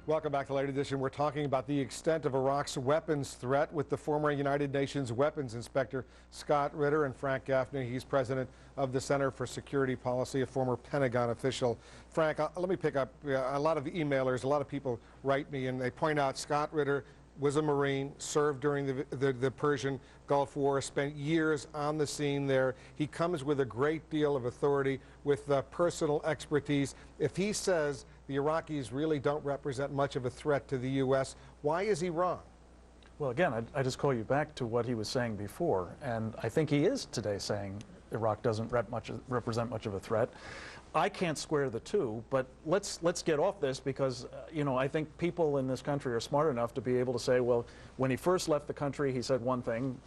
Welcome back to Late Edition. We're talking about the extent of Iraq's weapons threat with the former United Nations weapons inspector, Scott Ritter, and Frank Gaffney. He's president of the Center for Security Policy, a former Pentagon official. Frank, let me pick up a lot of emailers. A lot of people write me, and they point out Scott Ritter was a Marine, served during the Persian Gulf War, spent years on the scene there. He comes with a great deal of authority, with personal expertise. If he says the Iraqis really don't represent much of a threat to the U.S., why is he wrong? Well, again, I just call you back to what he was saying before, and I think he is today saying Iraq doesn't represent much of a threat. I can't square the two, but let's get off this because, you know, I think people in this country are smart enough to be able to say, well, when he first left the country, he said one thing.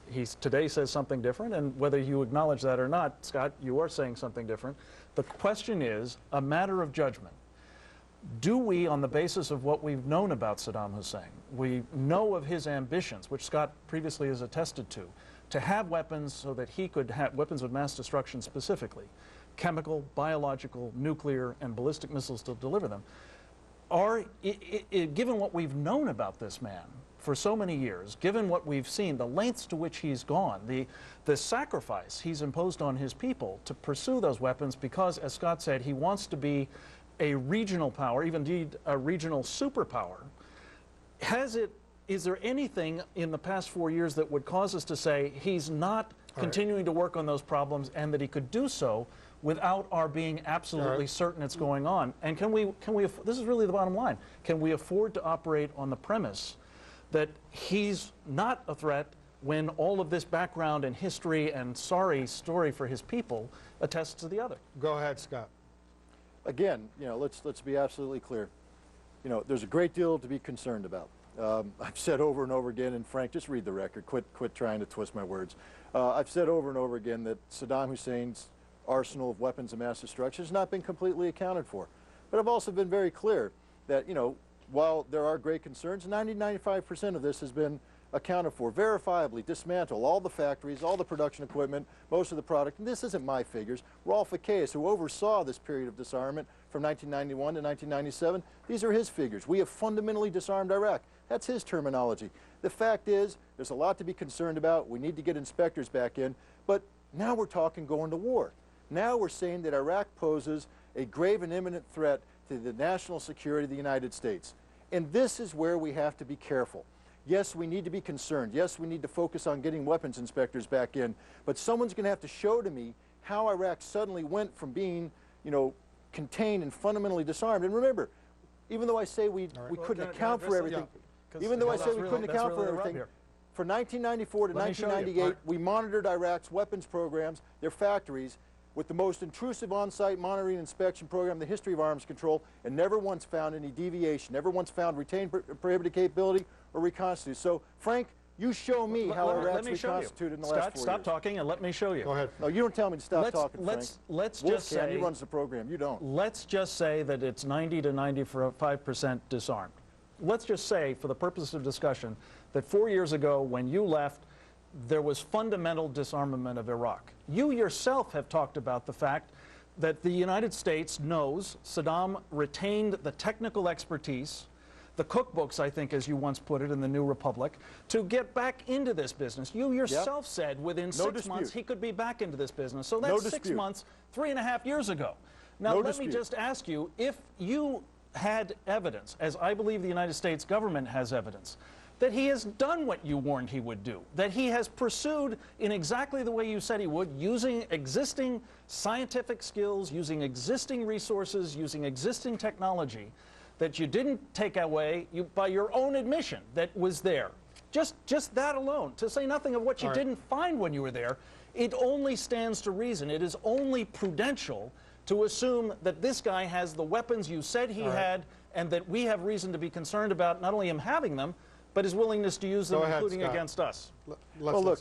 Today says something different, and whether you acknowledge that or not, Scott, you are saying something different. The question is a matter of judgment. Do we, on the basis of what we've known about Saddam Hussein, we know of his ambitions, which Scott previously has attested to have weapons so that he could have weapons of mass destruction specifically, chemical, biological, nuclear, and ballistic missiles to deliver them. Given what we've known about this man for so many years, given what we've seen, the lengths to which he's gone, the sacrifice he's imposed on his people to pursue those weapons because, as Scott said, he wants to be a regional power, even indeed a regional superpower, is there anything in the past 4 years that would cause us to say he's not continuing to work on those problems and that he could do so without our being absolutely certain it's going on? And can we, this is really the bottom line, can we afford to operate on the premise that he's not a threat when all of this background and history and sorry story for his people attests to the other? Go ahead, Scott. Again, you know, let's be absolutely clear. You know, there's a great deal to be concerned about. I've said over and over again, and Frank, just read the record. Quit trying to twist my words. I've said over and over again that Saddam Hussein's arsenal of weapons of mass destruction has not been completely accounted for. But I've also been very clear that, you know, while there are great concerns, 95% of this has been accounted for, verifiably dismantle all the factories, all the production equipment, most of the product. And this isn't my figures. Rolf Akeyes, who oversaw this period of disarmament from 1991 to 1997, these are his figures. We have fundamentally disarmed Iraq. That's his terminology. The fact is, there's a lot to be concerned about. We need to get inspectors back in. But now we're talking going to war. Now we're saying that Iraq poses a grave and imminent threat to the national security of the United States. And this is where we have to be careful. Yes, we need to be concerned. Yes, we need to focus on getting weapons inspectors back in. But someone's going to have to show to me how Iraq suddenly went from being, you know, contained and fundamentally disarmed. And remember, even though I say we couldn't account for everything, even though I say we couldn't account for everything, from 1994 to 1998, we monitored Iraq's weapons programs, their factories, with the most intrusive on-site monitoring and inspection program in the history of arms control, and never once found any deviation, never once found retained prohibited capability or reconstituted. So, Frank, you show me how Iraq's reconstituted in the last 4 years. Stop talking and let me show you. Go ahead. No, you don't tell me to stop talking, Frank. Let's just say he runs the program. You don't. Let's just say that it's 90 to 95% disarmed. Let's just say, for the purpose of discussion, that 4 years ago, when you left, there was fundamental disarmament of Iraq. You yourself have talked about the fact that the United States knows Saddam retained the technical expertise, the cookbooks, I think, as you once put it in the New Republic, to get back into this business. You yourself said within 6 months he could be back into this business. So that's 6 months, 3.5 years ago. Now let me just ask you, if you had evidence, as I believe the United States government has evidence, that he has done what you warned he would do, that he has pursued in exactly the way you said he would, using existing scientific skills, using existing resources, using existing technology, that you didn't take away by your own admission that was there. Just that alone, to say nothing of what you didn't find when you were there, it only stands to reason. It is only prudential to assume that this guy has the weapons you said he had, and that we have reason to be concerned about not only him having them, but his willingness to use them, including against us. Well, look,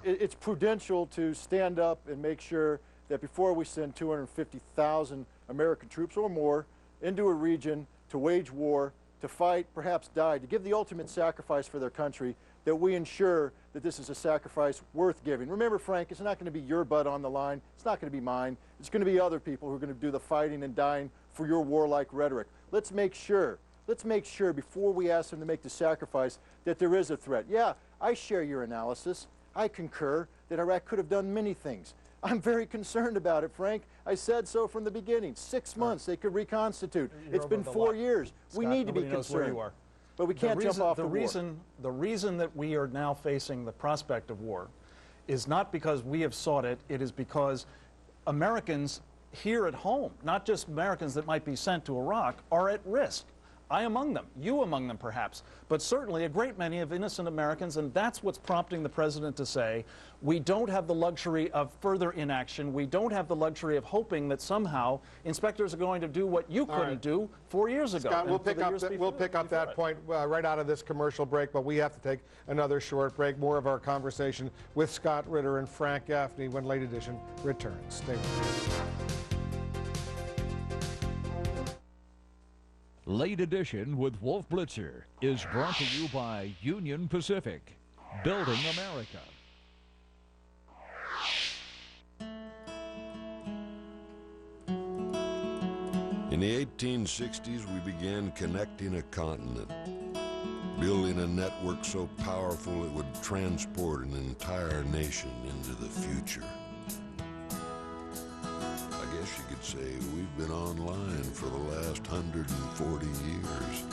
it's prudential to stand up and make sure that before we send 250,000 American troops or more into a region to wage war, to fight, perhaps die, to give the ultimate sacrifice for their country, that we ensure that this is a sacrifice worth giving. Remember, Frank, it's not going to be your butt on the line. It's not going to be mine. It's going to be other people who are going to do the fighting and dying for your warlike rhetoric. Let's make sure let's make sure before we ask them to make the sacrifice that there is a threat. Yeah, I share your analysis. I concur that Iraq could have done many things. I'm very concerned about it, Frank. I said so from the beginning. 6 months, they could reconstitute. It's been 4 years. We need to be concerned. But we can't jump off the war. The reason that we are now facing the prospect of war is not because we have sought it. It is because Americans here at home, not just Americans that might be sent to Iraq, are at risk. I among them, you among them perhaps, but certainly a great many of innocent Americans, and that's what's prompting the president to say, we don't have the luxury of further inaction. We don't have the luxury of hoping that somehow inspectors are going to do what you couldn't do 4 years ago. Scott, we'll pick up that point right out of this commercial break, but we have to take another short break. More of our conversation with Scott Ritter and Frank Gaffney when Late Edition returns. Stay with us. Late Edition with Wolf Blitzer is brought to you by Union Pacific, building America. In the 1860s, we began connecting a continent, building a network so powerful it would transport an entire nation into the future. I guess you could say we've been online for the last 140 years.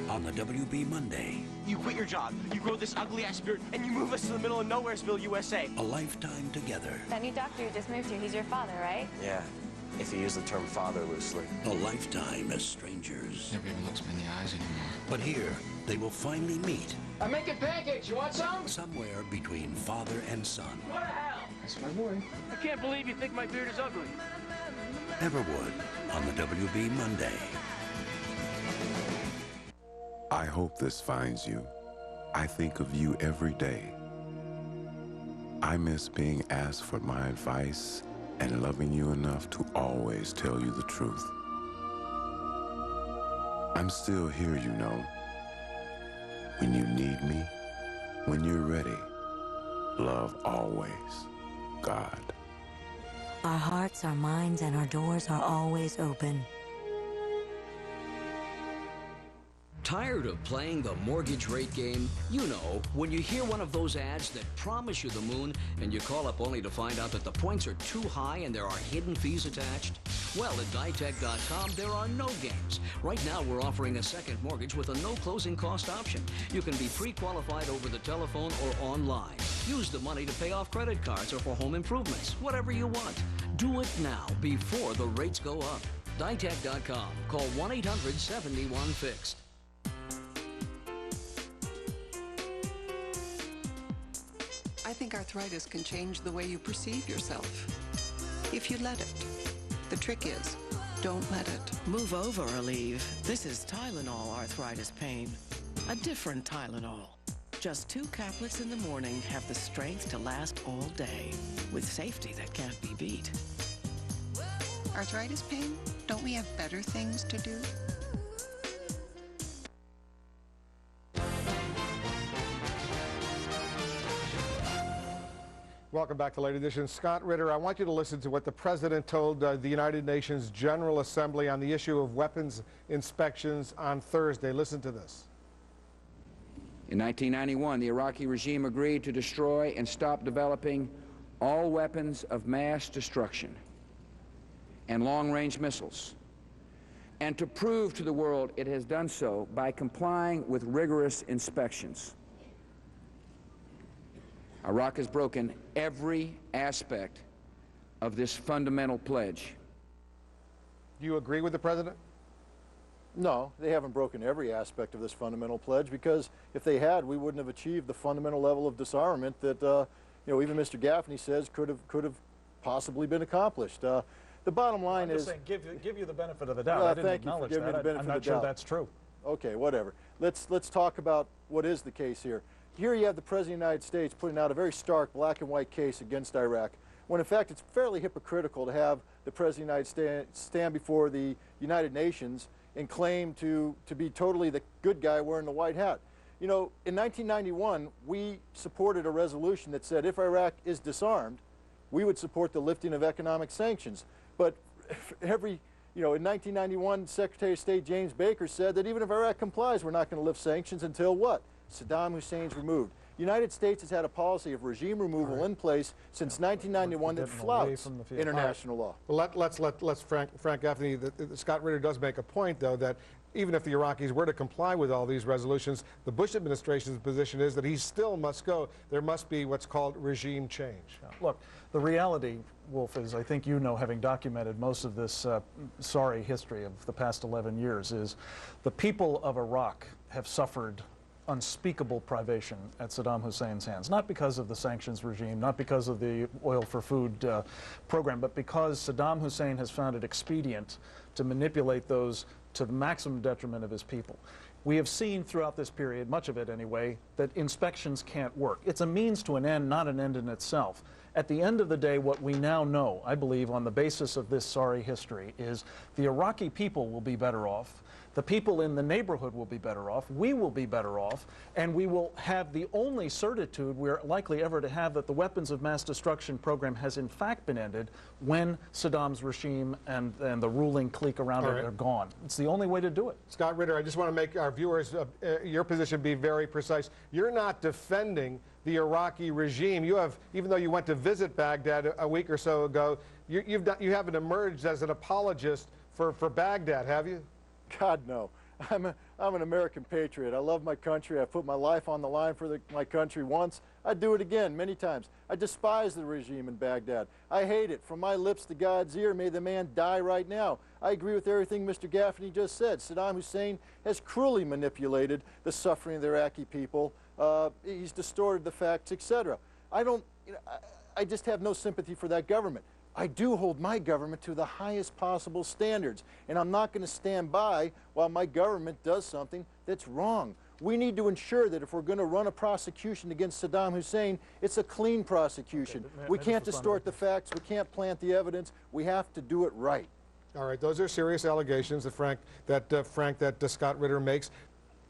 On the WB Monday. You quit your job, you grow this ugly-ass beard, and you move us to the middle of Nowheresville, USA. A lifetime together. That new doctor you just moved here, he's your father, right? Yeah, if you use the term father loosely. A lifetime as strangers. Nobody even looks me in the eyes anymore. But here, they will finally meet. I'm making pancakes. You want some? Somewhere between father and son. What the hell? That's my boy. I can't believe you think my beard is ugly. Everwood on the WB Monday. I hope this finds you. I think of you every day. I miss being asked for my advice and loving you enough to always tell you the truth. I'm still here, you know. When you need me, when you're ready, love always, God. Our hearts, our minds, and our doors are always open. Tired of playing the mortgage rate game? You know, when you hear one of those ads that promise you the moon and you call up only to find out that the points are too high and there are hidden fees attached? Well, at ditech.com, there are no games. Right now, we're offering a second mortgage with a no closing cost option. You can be pre-qualified over the telephone or online. Use the money to pay off credit cards or for home improvements, whatever you want. Do it now before the rates go up. ditech.com. Call 1-800-71-FIXED. I think arthritis can change the way you perceive yourself, if you let it. The trick is, don't let it. Move over, Aleve. This is Tylenol arthritis pain. A different Tylenol. Just 2 caplets in the morning have the strength to last all day, with safety that can't be beat. Arthritis pain? Don't we have better things to do? Welcome back to Late Edition. Scott Ritter, I want you to listen to what the President told the United Nations General Assembly on the issue of weapons inspections on Thursday. Listen to this. In 1991, the Iraqi regime agreed to destroy and stop developing all weapons of mass destruction and long-range missiles, and to prove to the world it has done so by complying with rigorous inspections. Iraq has broken every aspect of this fundamental pledge. Do you agree with the President? No, they haven't broken every aspect of this fundamental pledge, because if they had, we wouldn't have achieved the fundamental level of disarmament that you know, even Mr. Gaffney says could have possibly been accomplished. The bottom line is, saying, give you the benefit of the doubt. I didn't acknowledge that. I'm not sure that's true. Okay, whatever. Let's talk about what is the case here. Here you have the President of the United States putting out a very stark black and white case against Iraq, when in fact it's fairly hypocritical to have the President of the United States stand before the United Nations and claim to be totally the good guy wearing the white hat. You know, in 1991, we supported a resolution that said if Iraq is disarmed, we would support the lifting of economic sanctions. But every, you know, in 1991, Secretary of State James Baker said that even if Iraq complies, we're not going to lift sanctions until what? Saddam Hussein's removed. The United States has had a policy of regime removal in place since 1991 that flouts international law. Well, let's Frank Gaffney, Scott Ritter does make a point, though, that even if the Iraqis were to comply with all these resolutions, the Bush administration's position is that he still must go. There must be what's called regime change. Look, the reality, Wolf, is I think you know, having documented most of this sorry history of the past 11 years, is the people of Iraq have suffered unspeakable privation at Saddam Hussein's hands, not because of the sanctions regime, not because of the oil for food program, but because Saddam Hussein has found it expedient to manipulate those to the maximum detriment of his people. We have seen throughout this period, much of it anyway, that inspections can't work. It's a means to an end, not an end in itself. At the end of the day, what we now know, I believe, on the basis of this sorry history, is the Iraqi people will be better off. The people in the neighborhood will be better off, we will be better off, and we will have the only certitude we're likely ever to have that the weapons of mass destruction program has in fact been ended when Saddam's regime and the ruling clique around it are gone. It's the only way to do it. Scott Ritter, I just want to make our viewers, your position be very precise. You're not defending the Iraqi regime. You have, even though you went to visit Baghdad a week or so ago, you haven't emerged as an apologist for Baghdad, have you? God, no. I'm an American patriot. I love my country. I put my life on the line for my country once. I'd do it again many times. I despise the regime in Baghdad. I hate it. From my lips to God's ear, may the man die right now. I agree with everything Mr. Gaffney just said. Saddam Hussein has cruelly manipulated the suffering of the Iraqi people. He's distorted the facts, etc. I just have no sympathy for that government. I do hold my government to the highest possible standards, and I'm not going to stand by while my government does something that's wrong. We need to ensure that if we're going to run a prosecution against Saddam Hussein, it's a clean prosecution. We can't distort the facts. We can't plant the evidence. We have to do it right. All right, those are serious allegations that Scott Ritter makes.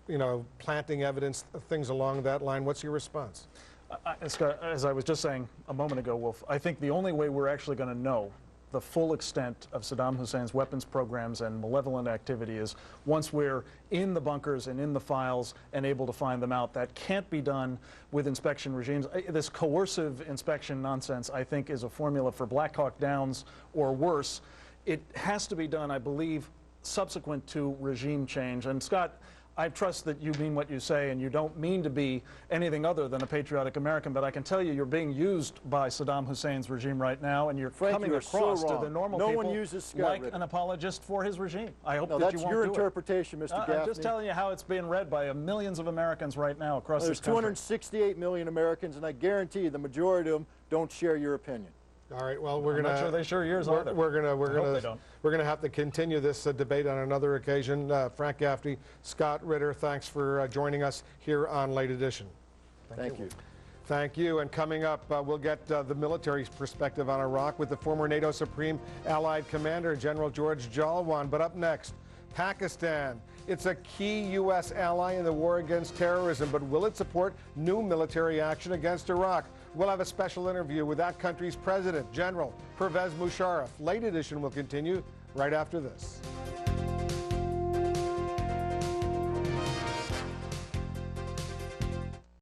You know, planting evidence, things along that line. What's your response? As I was just saying a moment ago, Wolf, I think the only way we're actually going to know the full extent of Saddam Hussein's weapons programs and malevolent activity is once we're in the bunkers and in the files and able to find them out. That can't be done with inspection regimes. This coercive inspection nonsense, I think, is a formula for Black Hawk Downs or worse. It has to be done, I believe, subsequent to regime change. And Scott, I trust that you mean what you say and you don't mean to be anything other than a patriotic American, but I can tell you you're being used by Saddam Hussein's regime right now, and you're coming across to the normal people like an apologist for his regime. I hope that you won't do it. That's your interpretation, Mr. Gaffney. I'm just telling you how it's being read by millions of Americans right now across this country. There's 268 million Americans, and I guarantee you the majority of them don't share your opinion. All right. Well, I'm not sure they share yours either. We're gonna have to continue this debate on another occasion. Frank Gaffney, Scott Ritter, thanks for joining us here on Late Edition. Thank you. Thank you. And coming up, we'll get the military's perspective on Iraq with the former NATO Supreme Allied Commander, General George Jalwan. But up next, Pakistan. It's a key U.S. ally in the war against terrorism, but will it support new military action against Iraq? We'll have a special interview with that country's president, General Pervez Musharraf. Late Edition will continue right after this.